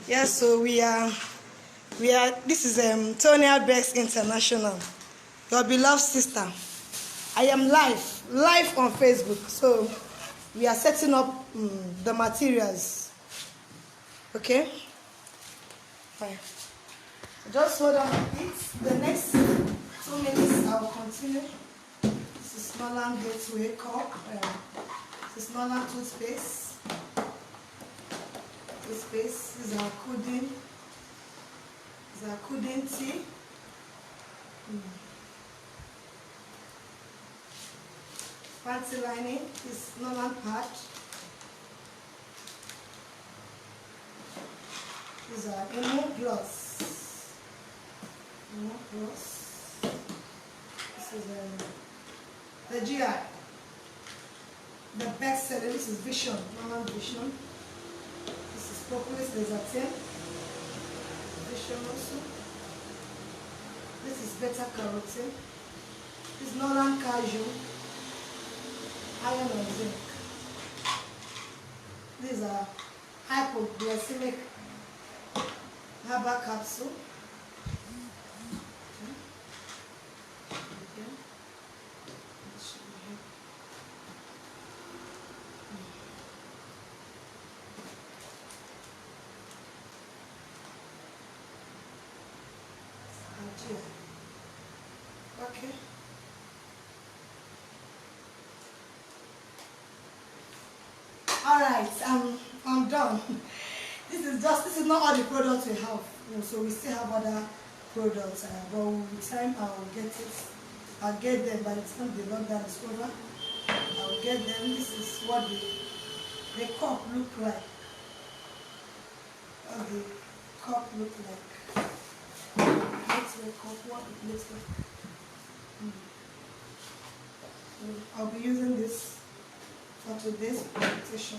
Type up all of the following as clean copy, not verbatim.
Yes, so this is Toniabest International, your beloved sister. I am live on Facebook. So we are setting up the materials. Okay? Fine. Just hold on a bit. The next 2 minutes I will continue. This is Smaller Gateway Cup. This is Smaller toothpaste. This is our coding. This is our coding tea. Fancy lining is Nolan pad. These are Emo Gloss. Emo Gloss. This is the GI. The best seller. This is Vision. Nolan Vision. This is Propolis Desatien. Vision also. This is Beta Carotene. This is Nolan Casual. Iron and zinc. These are hypoglycemic herbal capsule. Okay. Alright, I'm done. This is not all the products we have. So we still have other products, but with time I'll get them by the time the lockdown is over. I'll get them. This is what the cup look like. What the cup look like. That's the cup, what it looks like. So I'll be using this for today's presentation.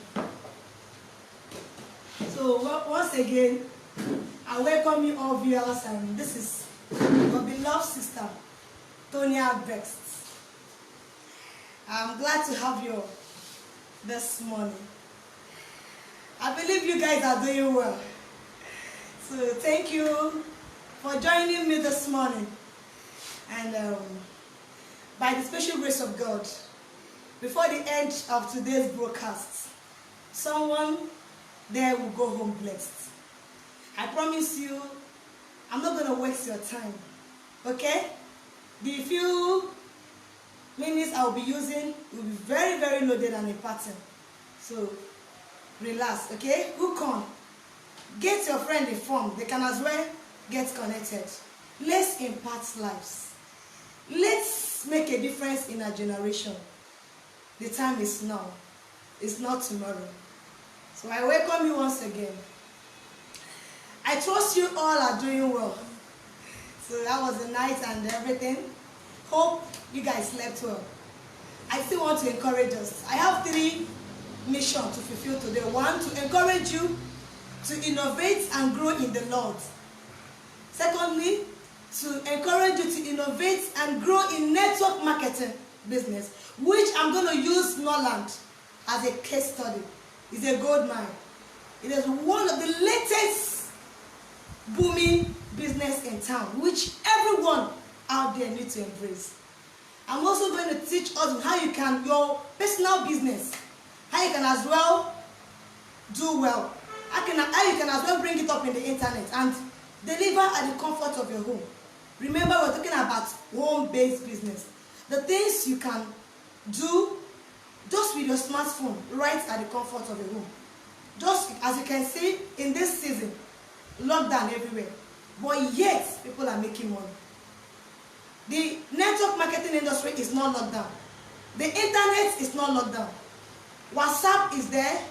So once again, I welcome you all viewers, and this is your beloved sister, Toniabest. I'm glad to have you this morning. I believe you guys are doing well. So thank you for joining me this morning. And by the special grace of God, before the end of today's broadcast, someone there will go home blessed. I promise you, I'm not going to waste your time. Okay? The few minutes I will be using will be very, very loaded and important. So, relax, okay? Hook on. Get your friend informed. They can as well get connected. Let's impact lives. Let's make a difference in our generation. The time is now. It's not tomorrow. So I welcome you once again. I trust you all are doing well. So that was the night and everything. Hope you guys slept well. I still want to encourage us. I have 3 missions to fulfill today. 1, to encourage you to innovate and grow in the Lord. Secondly, to encourage you to innovate and grow in network marketing business, which I'm going to use Norland as a case study. It's a gold mine. It is one of the latest booming business in town, which everyone out there needs to embrace. I'm also going to teach us how you can, your personal business, how you can as well do well. How you can as well bring it up in the internet and deliver at the comfort of your home. Remember, we're talking about home-based business. The things you can do just with your smartphone, right at the comfort of your home. Just as you can see in this season, lockdown everywhere. But yet, people are making money. The network marketing industry is not locked down. The internet is not locked down. WhatsApp is there,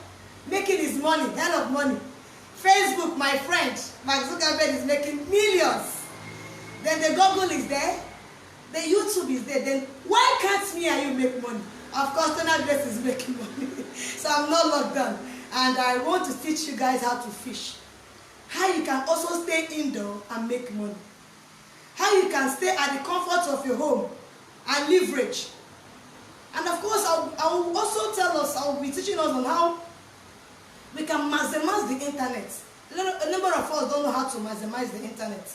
making his money, hell of money. Facebook, my friend, Mark Zuckerberg is making millions. Then the Google is there, the YouTube is there. Then why can't me and you make money? Of course, Toniabest is making money. So I'm not locked down. And I want to teach you guys how to fish. How you can also stay indoor and make money. How you can stay at the comfort of your home and leverage. And of course, I will also tell us, I will be teaching us on how we can maximize the internet A number of us don't know how to maximize the internet.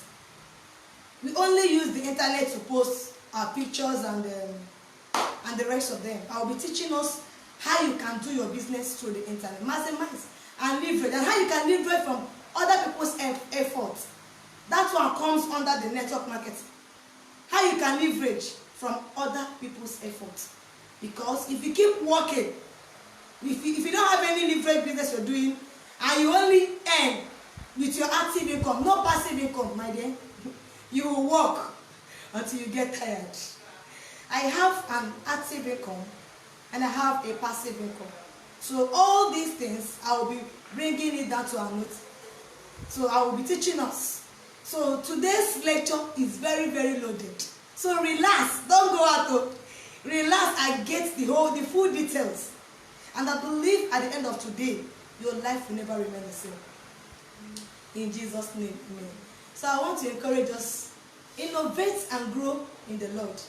We only use the internet to post our pictures and the rest of them. I will be teaching us how you can do your business through the internet, maximize and leverage, and how you can leverage from other people's efforts. That one comes under the network marketing. How you can leverage from other people's efforts. Because if you keep working, if you don't have any leverage business you're doing, and you only earn with your active income, no passive income, my dear, you will work until you get tired. I have an active income and I have a passive income. So all these things, I will be bringing it down to our notes. So I will be teaching us. So today's lecture is very, very loaded. So relax, don't go out. Relax and get the full details. And I believe at the end of today, your life will never remain the same. In Jesus' name, amen. So I want to encourage us, innovate and grow in the Lord.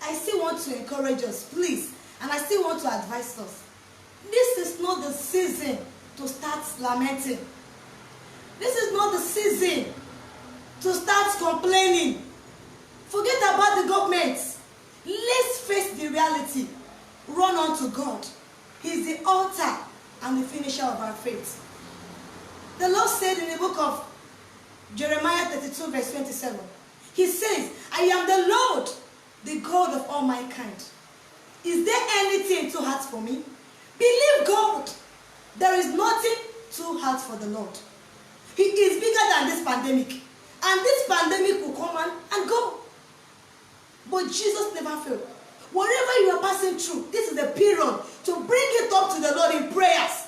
I still want to encourage us, please, and I still want to advise us. This is not the season to start lamenting. This is not the season to start complaining. Forget about the government. Let's face the reality. Run on to God. He's the author and the finisher of our faith. The Lord said in the book of Jeremiah 32 verse 27, He says, I am the Lord, the God of all mankind. Is there anything too hard for me? Believe God. There is nothing too hard for the Lord. He is bigger than this pandemic. And this pandemic will come and go. But Jesus never failed. Whatever you are passing through, this is the period to bring it up to the Lord in prayers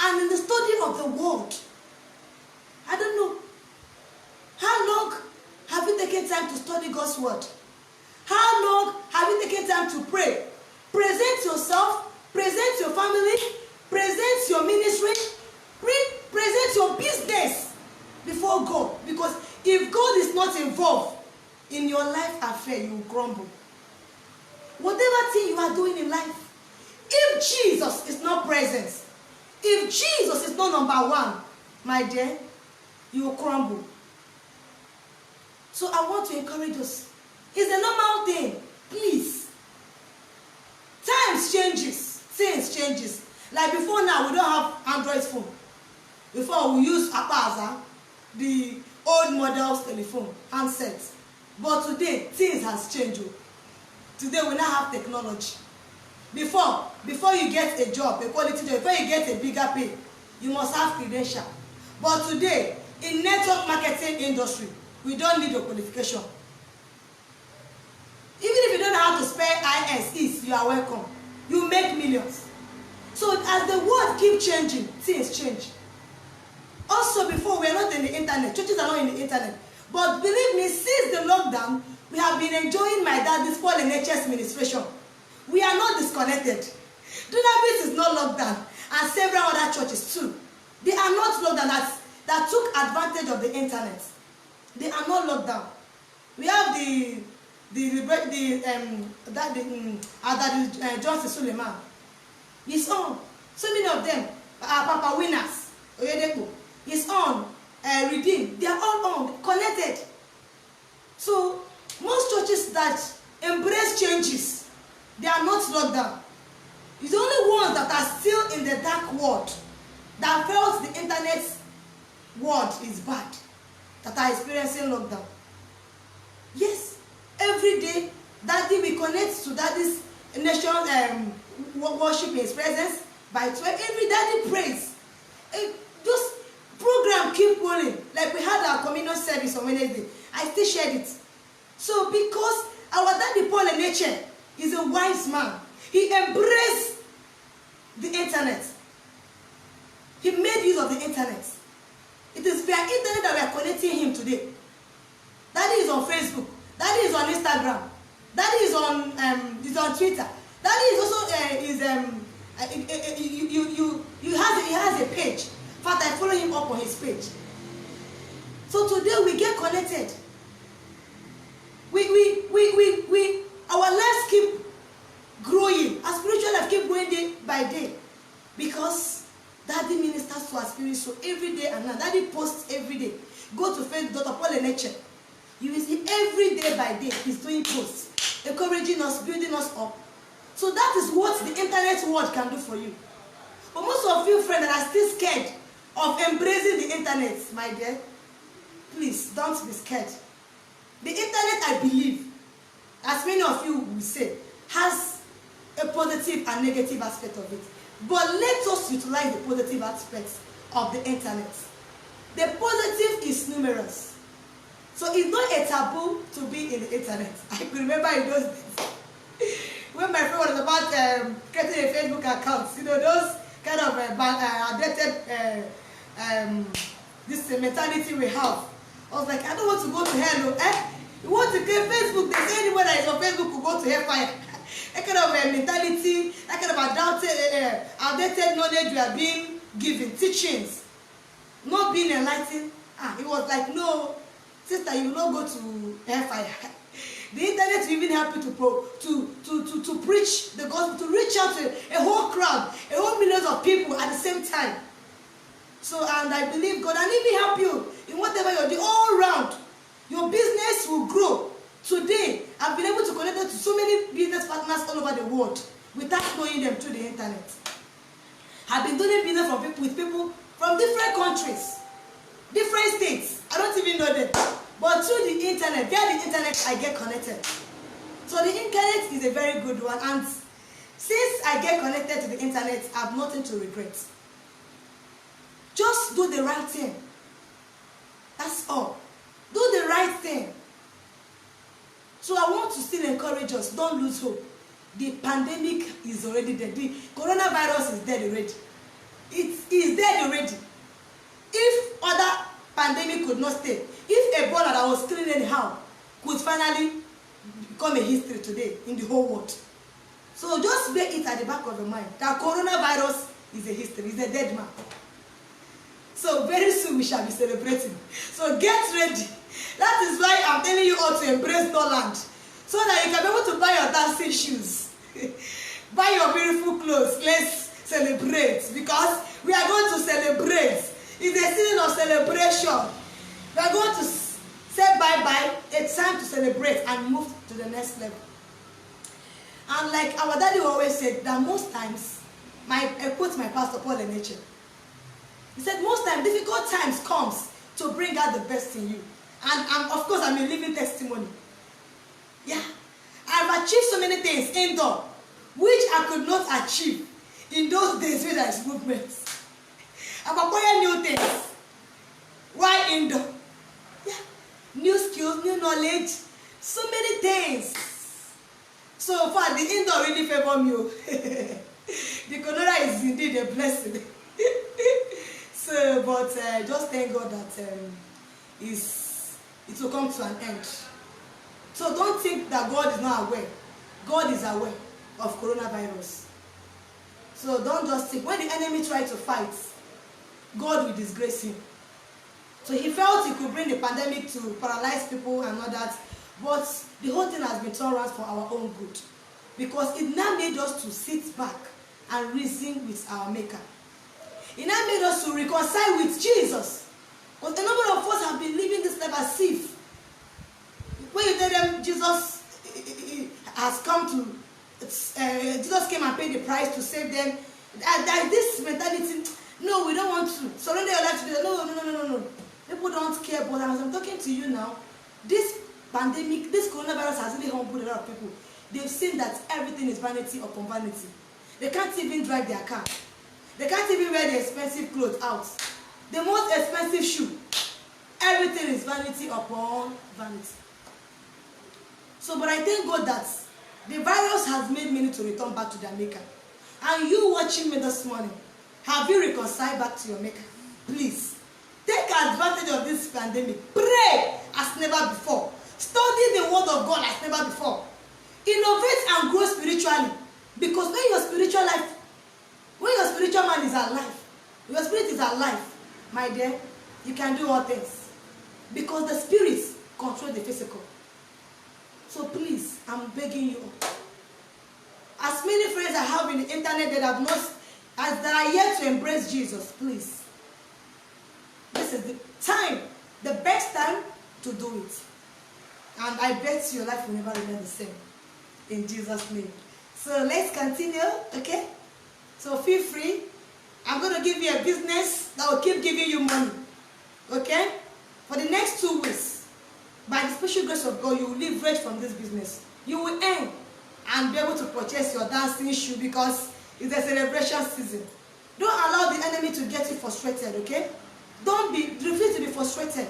and in the study of the word. I don't know. How long have you taken time to study God's word? How long have you taken time to pray? Present yourself, present your family, present your ministry, present your business before God. Because if God is not involved in your life affair, you will crumble. Whatever thing you are doing in life, if Jesus is not present, if Jesus is not number one, my dear, you will crumble. So I want to encourage us. It's a normal thing. Please. Times changes. Things changes. Like before now, we don't have Android phone. Before we use Apaza, the old models telephone, handsets. But today, things has changed. Today we now have technology. Before you get a job, a quality job, before you get a bigger pay, you must have credential. But today, in network marketing industry, we don't need a qualification. Even if you don't know how to spell IS, you are welcome. You make millions. So as the world keeps changing, things change. Also before, we are not in the internet. Churches are not in the internet. But believe me, since the lockdown, we have been enjoying my daddy's Paul and NHS ministration. We are not disconnected. Toniabest is not locked down, and several other churches too. They are not locked down that took advantage of the internet. They are not locked down. We have Johnson Suleiman. He's on. So many of them are Papa Winners. Oyedepo. He's on. Redeem. They are all on. Connected. So most churches that embrace changes, they are not locked down. It's the only ones that are still in the dark world, that felt the internet world is bad, that are experiencing lockdown. Yes, every day, Daddy will connect to Daddy's nation worship in His presence by 12. Every Daddy prays. Those programs keep rolling. Like we had our communion service on Wednesday. I still shared it. So because our Daddy Paul Eneche is a wise man, he embraced the internet. He made use of the internet. It is via internet that we are connecting him today. Daddy is on Facebook. Daddy is on Instagram. Daddy is on Twitter. Daddy is also he has a page. In fact, I follow him up on his page. So today we get connected. Our lives keep growing. Our spiritual life keep growing day by day, because Daddy ministers to our spirit so every day and night. Daddy posts every day. Go to Facebook, Dr. Paul Eneche. You will see every day by day he's doing posts, encouraging us, building us up. So that is what the internet world can do for you. But most of you friends that are still scared of embracing the internet, my dear, please don't be scared. The internet, I believe, as many of you will say, has a positive and negative aspect of it. But let us utilize the positive aspects of the internet. The positive is numerous. So it's not a taboo to be in the internet. I can remember in those days when my friend was about creating a Facebook account, you know, those kind of outdated this mentality we have. I was like, I don't want to go to hell. You want to create Facebook? They say anyone that is on Facebook will go to hellfire. That kind of mentality, that kind of outdated knowledge we are being given, teachings, not being enlightened. It was like, no, sister, you will not go to hellfire. The internet will even help you to preach the gospel, to reach out to a whole crowd, a whole millions of people at the same time. So, and I believe God, and even help you in whatever you're doing all around. Your business will grow. Today, I've been able to connect to so many business partners all over the world without knowing them through the internet. I've been doing business with people from different countries, different states. I don't even know them. But through the internet, via the internet, I get connected. So the internet is a very good one. And since I get connected to the internet, I have nothing to regret. Just do the right thing. That's all. Do the right thing. So I want to still encourage us, don't lose hope. The pandemic is already dead. The coronavirus is dead already. It is dead already. If other pandemic could not stay, if Ebola that was killing anyhow could finally become a history today in the whole world. So just bear it at the back of your mind that coronavirus is a history, is a dead man. So very soon we shall be celebrating. So get ready. That is why I'm telling you all to embrace no land. So that you can be able to buy your dancing shoes. Buy your beautiful clothes. Let's celebrate. Because we are going to celebrate. It's a season of celebration. We are going to say bye-bye. It's time to celebrate and move to the next level. And like our daddy always said, that most times, I quote my pastor Paul Eneche. He said, most times, difficult times comes to bring out the best in you. And of course, I'm a living testimony. Yeah. I've achieved so many things indoor, which I could not achieve in those days when there is movement. I've acquired new things. Why indoor? Yeah. New skills, new knowledge, so many things. So far, the indoor really favor me. The corona is indeed a blessing. So, but just thank God that it will come to an end. So don't think that God is not aware. God is aware of coronavirus. So don't just think, when the enemy tried to fight, God will disgrace him. So he felt he could bring the pandemic to paralyze people and all that. But the whole thing has been turned around for our own good. Because it now made us to sit back and reason with our Maker. It now made us to reconcile with Jesus. Because a number of us have been living this life as if, when you tell them Jesus has come to, Jesus came and paid the price to save them, that this mentality, no, we don't want to surrender your life to Jesus. No. People don't care. But as I'm talking to you now, this pandemic, this coronavirus has really humbled a lot of people. They've seen that everything is vanity upon vanity. They can't even drive their car. They can't even wear the expensive clothes out. The most expensive shoe. Everything is vanity upon vanity. So, but I thank God that the virus has made many to return back to their Maker. And you watching me this morning, have you reconciled back to your Maker? Please, take advantage of this pandemic. Pray as never before. Study the word of God as never before. Innovate and grow spiritually. Because when your spiritual life, when your spiritual man is alive, your spirit is alive, my dear, you can do all things. Because the spirit controls the physical. So please, I'm begging you. As many friends I have in the internet that have not as that are yet to embrace Jesus, please. This is the time, the best time to do it. And I bet your life will never remain the same. In Jesus' name. So let's continue, okay? So feel free. I'm going to give you a business that will keep giving you money. Okay? For the next 2 weeks, by the special grace of God, you will leverage from this business. You will earn and be able to purchase your dancing shoe because it's a celebration season. Don't allow the enemy to get you frustrated, okay? Refuse to be frustrated.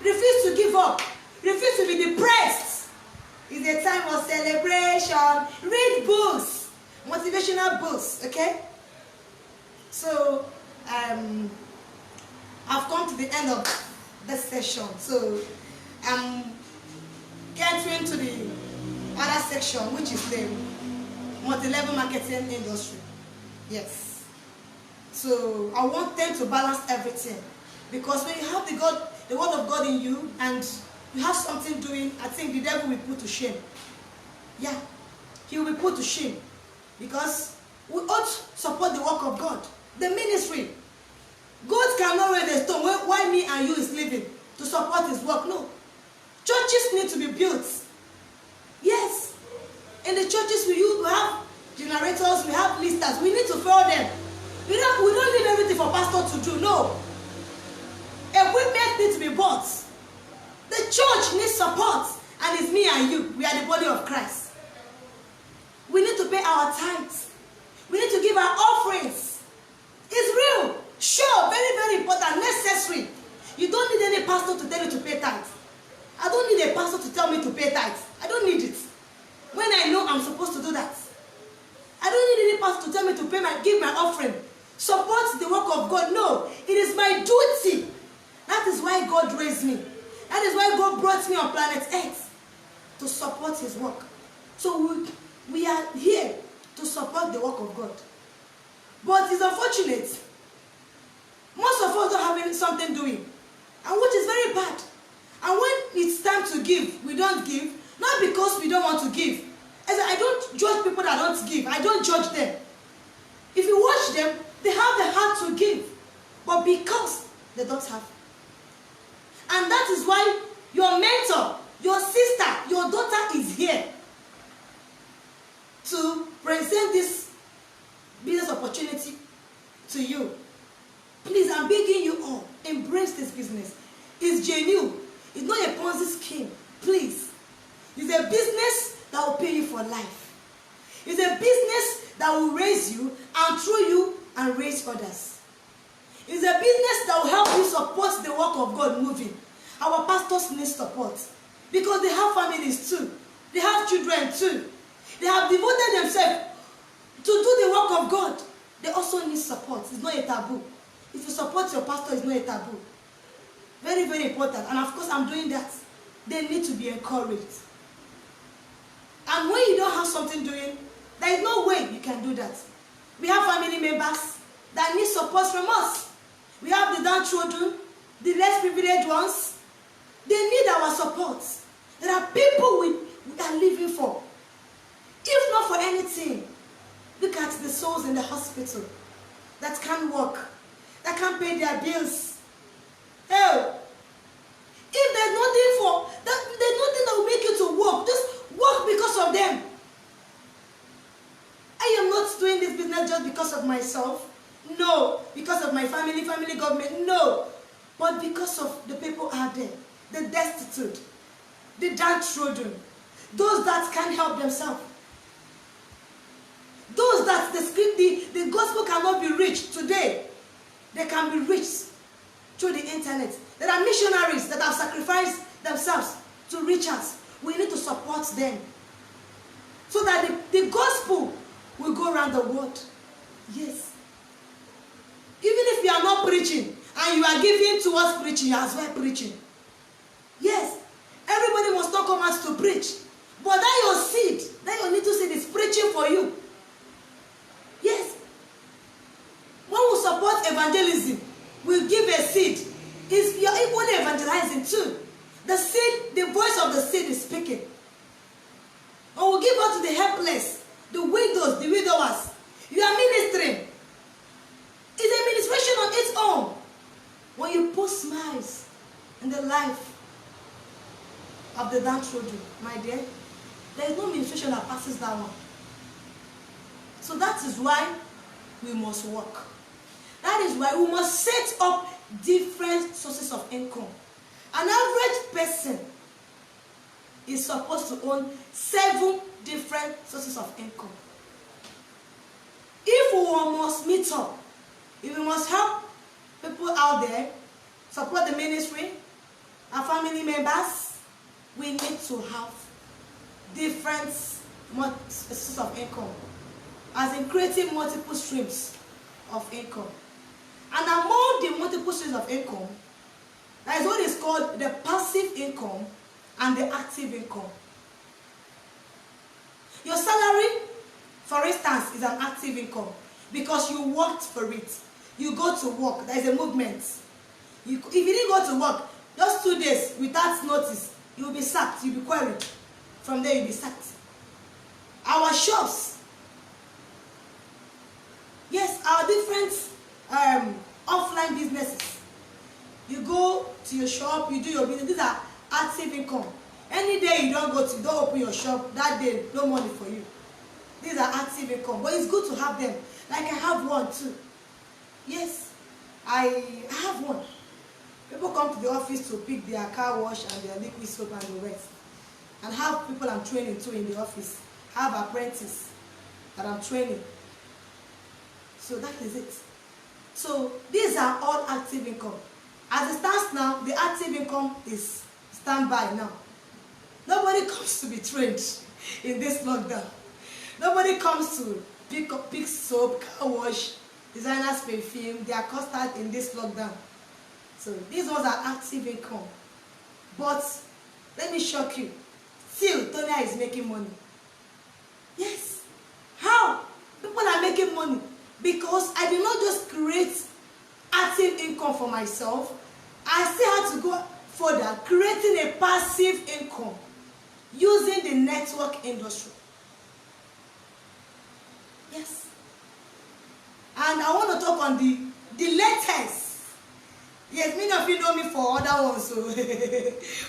Refuse to give up. Refuse to be depressed. It's a time of celebration. Read books, motivational books, okay? So, I've come to the end of this session. So, I'm getting to the other section, which is the multi-level marketing industry. Yes. So I want them to balance everything, because when you have the word of God in you and you have something doing, I think the devil will put to shame. Yeah, he will be put to shame, because we ought to support the work of God, the ministry. God cannot raise a stone while me and you is living to support his work. No, churches need to be built. Yes, in the churches we have generators, we have listers. We need to follow them. We don't leave everything for pastor to do. No. Equipment needs to be bought. The church needs support, and it's me and you. We are the body of Christ. We need to pay our tithes. We need to give our offerings. It's real. Sure, very, very important, necessary. You don't need any pastor to tell you to pay tithes. I don't need a pastor to tell me to pay tithes. I don't need it. When I know I'm supposed to do that. I don't need any pastor to tell me to give my offering. Support the work of God. No, it is my duty. That is why God raised me. That is why God brought me on planet Earth, to support his work. So we are here to support the work of God. But it's unfortunate. Most of us don't have something doing, and which is very bad. And when it's time to give, we don't give, not because we don't want to give. As I don't judge people that don't give. I don't judge them. If you watch them, they have the heart to give, but because they don't have. And that is why your mentor, your sister, your daughter is here to present this business opportunity to you. Please, I'm begging you all, embrace this business. It's genuine. It's not a Ponzi scheme. Please. It's a business that will pay you for life. It's a business that will raise you and through you and raise others. It's a business that will help you support the work of God moving. Our pastors need support because they have families too. They have children too. They have devoted themselves to do the work of God. They also need support. It's not a taboo. If you support your pastor, it's not a taboo. Very, very important. And of course, I'm doing that. They need to be encouraged. And when you don't have something doing, there is no way you can do that. We have family members that need support from us. We have the downtrodden, the less privileged ones. They need our support. There are people we are living for. If not for anything, look at the souls in the hospital that can't work, that can't pay their bills. Hell, if there's nothing there's nothing that will make you to work, just work because of them. I am not doing this business just because of myself. No. Because of my family government. No. But because of the people out there, the destitute, the downtrodden, those that can't help themselves, those that the gospel cannot be reached today, they can be reached through the internet. There are missionaries that have sacrificed themselves to reach us. We need to support them so that the gospel will go around the world. Yes. Even if you are not preaching and you are giving towards preaching, you are as well preaching. Yes. Everybody must not come out to preach. But that your seed, that your little seed is preaching for you. Yes. When we support evangelism, we give a seed. You are equally evangelizing too. The seed, the voice of the seed is speaking. And we give out to the helpless, the widows, the widowers. You are ministering. lives, in the life of the downtrodden, my dear, there is no ministration that passes that one. So that is why we must work. That is why we must set up different sources of income. An average person is supposed to own 7 different sources of income. If we must meet up, if we must help people out there, support the ministry, our family members, we need to have different sources of income, as in creating multiple streams of income. And among the multiple streams of income, that is what is called the passive income and the active income. Your salary, for instance, is an active income because you worked for it. You go to work, there is a movement. If you didn't go to work, just 2 days without notice, you will be sacked, you will be queried. From there, you will be sacked. Our shops, yes, our different offline businesses. You go to your shop, you do your business. These are active income. Any day you don't open your shop, that day, no money for you. These are active income, but it's good to have them. Like I have one too. Yes, I have one. People come to the office to pick their car wash and their liquid soap and the rest. And have people I'm training too in the office. Have apprentices that I'm training. So that is it. So these are all active income. As it stands now, the active income is standby now. Nobody comes to be trained in this lockdown. Nobody comes to pick soap, car wash, designers perfume. They are costed in this lockdown. So these ones are active income. But let me shock you. Still, Tonia is making money. Yes. How? People are making money because I did not just create active income for myself. I still had to go further, creating a passive income using the network industry. Yes. And I want to talk on the latest. Yes, many of you know me for other ones, so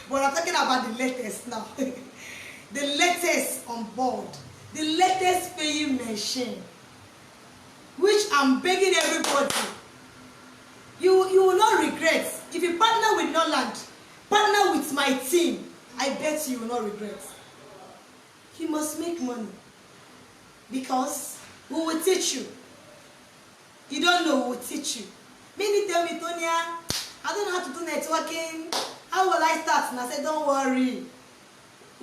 but I'm talking about the latest now. The latest on board, the latest paying machine, which I'm begging everybody. You will not regret. If you partner with Norland, partner with my team, I bet you will not regret. You must make money because we will teach you. You don't know, we will teach you. Many tell me, Tonia, I don't know how to do networking. How will I start? And I said, don't worry.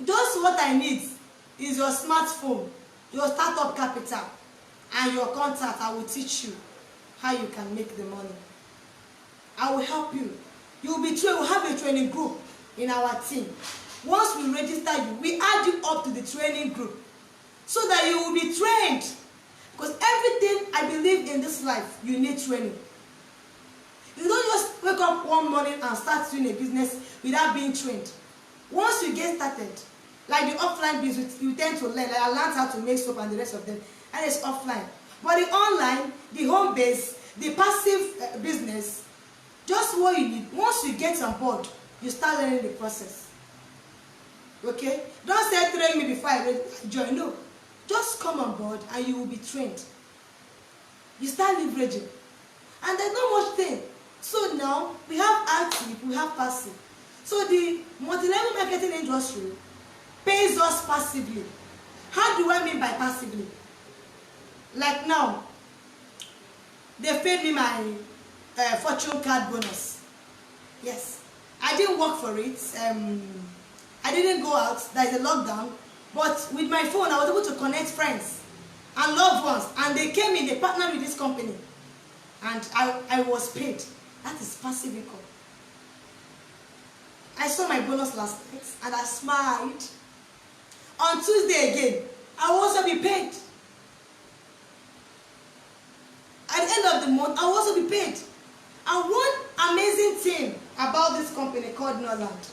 Just what I need is your smartphone, your startup capital, and your contact. I will teach you how you can make the money. I will help you. You will be trained. We'll have a training group in our team. Once we register you, we add you up to the training group so that you will be trained. Because everything I believe in this life, you need training. You don't just wake up one morning and start doing a business without being trained. Once you get started, like the offline business, you tend to learn. Like I learned how to make soap and the rest of them, and it's offline. But the online, the home base, the passive business, just what you need. Once you get on board, you start learning the process. Okay? Don't say train me before I join. No. Just come on board and you will be trained. You start leveraging. And there's no much thing. So now, we have active, we have passive. So the multi-level marketing industry pays us passively. How do I mean by passively? Like now, they paid me my fortune card bonus. Yes. I didn't work for it. I didn't go out. There is a lockdown. But with my phone, I was able to connect friends and loved ones. And they came in, they partnered with this company. And I was paid. That is passive income. I saw my bonus last night and I smiled. On Tuesday again, I will also be paid. At the end of the month, I will also be paid. And one amazing thing about this company called Norland.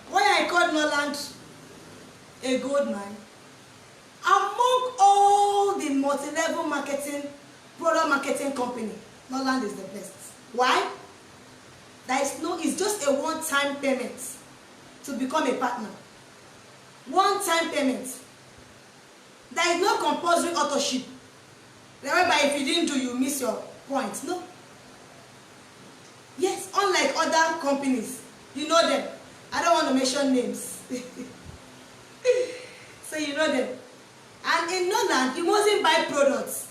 Why I called Norland a gold mine? Among all the multi-level marketing, product marketing company, Norland is the best. Why? It's It's just a one-time payment to become a partner. One-time payment. There is no compulsory authorship. Whereby if you didn't do, you miss your point. No. Yes, unlike other companies, you know them. I don't want to mention names. So you know them. And in Noland, you mustn't buy products.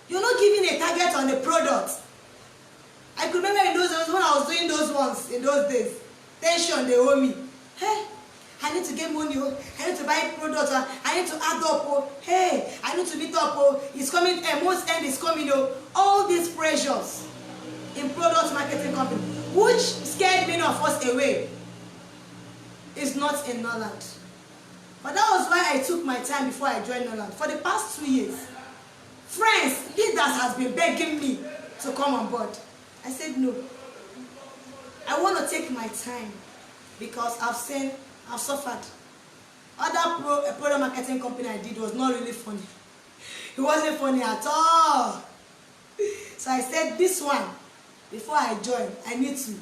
You're not giving a target on the product. I could remember in those days when I was doing those ones in those days. Tension, they owe me. Hey, I need to get money. I need to buy products. I need to add up. Hey, I need to meet up. It's coming. Most end is coming. All these pressures in product marketing company, which scared many of us away, is not in Noland. But that was why I took my time before I joined Noland. For the past 2 years, friends, leaders has been begging me to come on board. I said no. I want to take my time because I've suffered. Other product marketing company I did was not really funny. It wasn't funny at all. So I said this one, before I join, I need to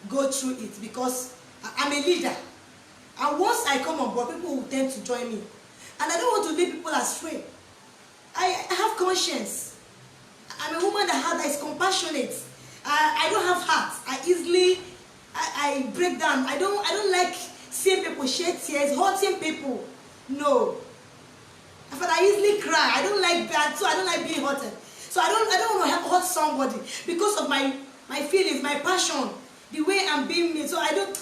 go through it because I'm a leader. And once I come on board, people will tend to join me. And I don't want to lead people astray. I have conscience. I'm a woman that is compassionate. I don't have heart. I break down. I don't like seeing people shed tears, hurting people. No. But I easily cry. I don't like that, so I don't like being hurted. So I don't want to hurt somebody because of my feelings, my passion, the way I'm being made. So I don't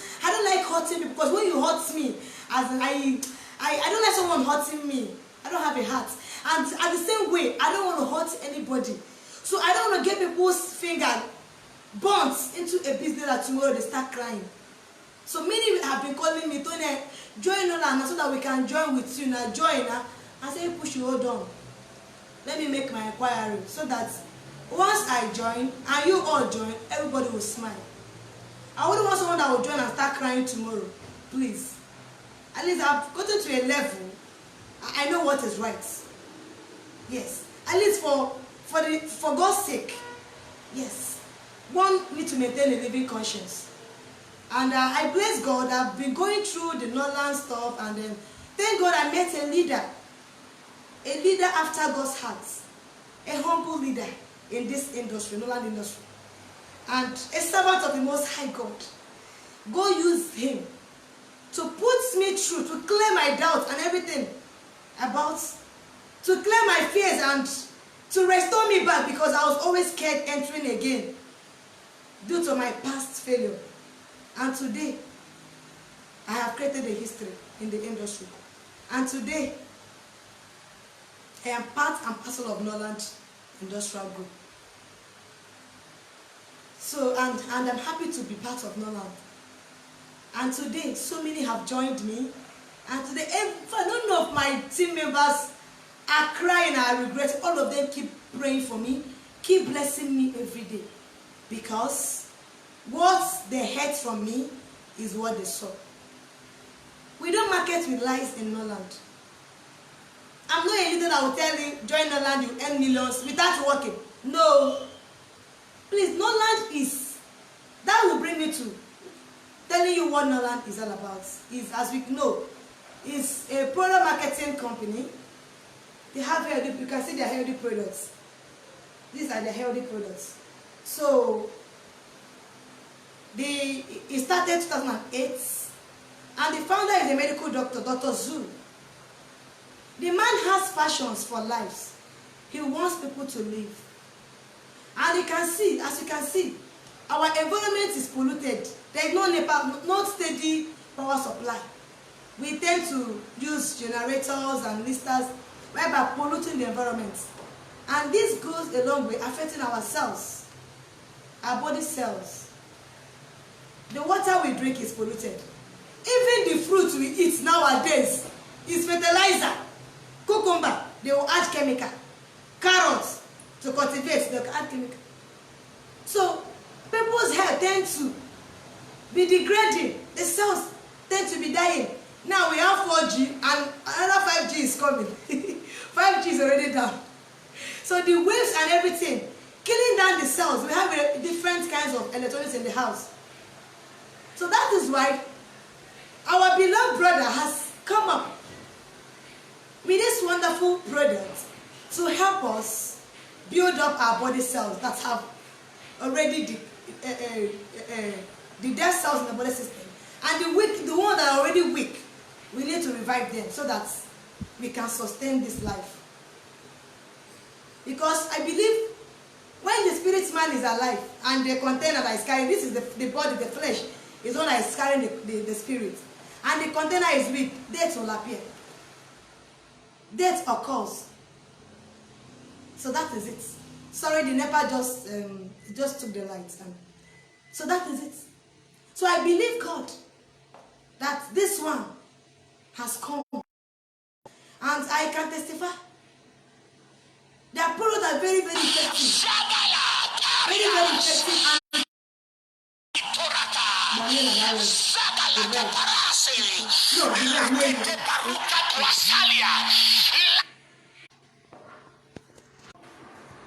like hurting people because when you hurt me, as I don't like someone hurting me. I don't have a heart. And at the same way, I don't want to hurt anybody. So I don't want to get people's finger burnt into a business that tomorrow they start crying. So many have been calling me, Tony, join Noland so that we can join with you now. Join now. I say, push you hold on. Let me make my inquiry so that once I join and you all join, everybody will smile. I wouldn't want someone that will join and start crying tomorrow. Please. At least I've gotten to a level. I know what is right. Yes. At least for God's sake. Yes. One needs to maintain a living conscience. And I bless God. I've been going through the Noland stuff, and then thank God I met a leader. A leader after God's heart. A humble leader in this industry, Noland industry. And a servant of the Most High God. God used him to put me through, to clear my doubts and everything to clear my fears and to restore me back, because I was always scared entering again due to my past failure. And today, I have created a history in the industry. And today, I am part and parcel of Noland Industrial Group. So, and I'm happy to be part of Noland. And today, so many have joined me. And today, none of my team members are crying. I regret it. All of them keep praying for me, keep blessing me every day. Because what they heard from me is what they saw. We don't market with lies in Noland. I'm not a leader that will tell you, join Noland, you earn millions without working. No. Please, Noland is, that will bring me to telling you what Noland is all about. Is, as we know, is a product marketing company. They have healthy, you can see their healthy products. These are their healthy products. So, it started 2008, and the founder is a medical doctor, Dr. Zhu. The man has passions for lives. He wants people to live. And you can see, as you can see, our environment is polluted. There is no steady power supply. We tend to use generators and listers, whereby polluting the environment. And this goes a long way, affecting our cells, our body cells. The water we drink is polluted. Even the fruit we eat nowadays is fertilizer. Cucumber, they will add chemical. Carrots, to cultivate, they will add chemical. So, people's health tend to be degrading. The cells tend to be dying. Now we have 4G and another 5G is coming. 5G is already down. So the waves and everything, killing down the cells. We have different kinds of electronics in the house. So that is why our beloved brother has come up with this wonderful product to help us build up our body cells that have already the dead cells in the body system. And the weak, the ones that are already weak, we need to revive them so that we can sustain this life. Because I believe when the spirit man is alive and the container that is carrying, this is the body, the flesh, is one that is carrying the spirit. And the container is weak, death will appear. Death occurs. So that is it. Sorry, the NEPA just took the lights. So that is it. So I believe God that this one has come. And I can testify. Their products are very, very effective. Very, very effective.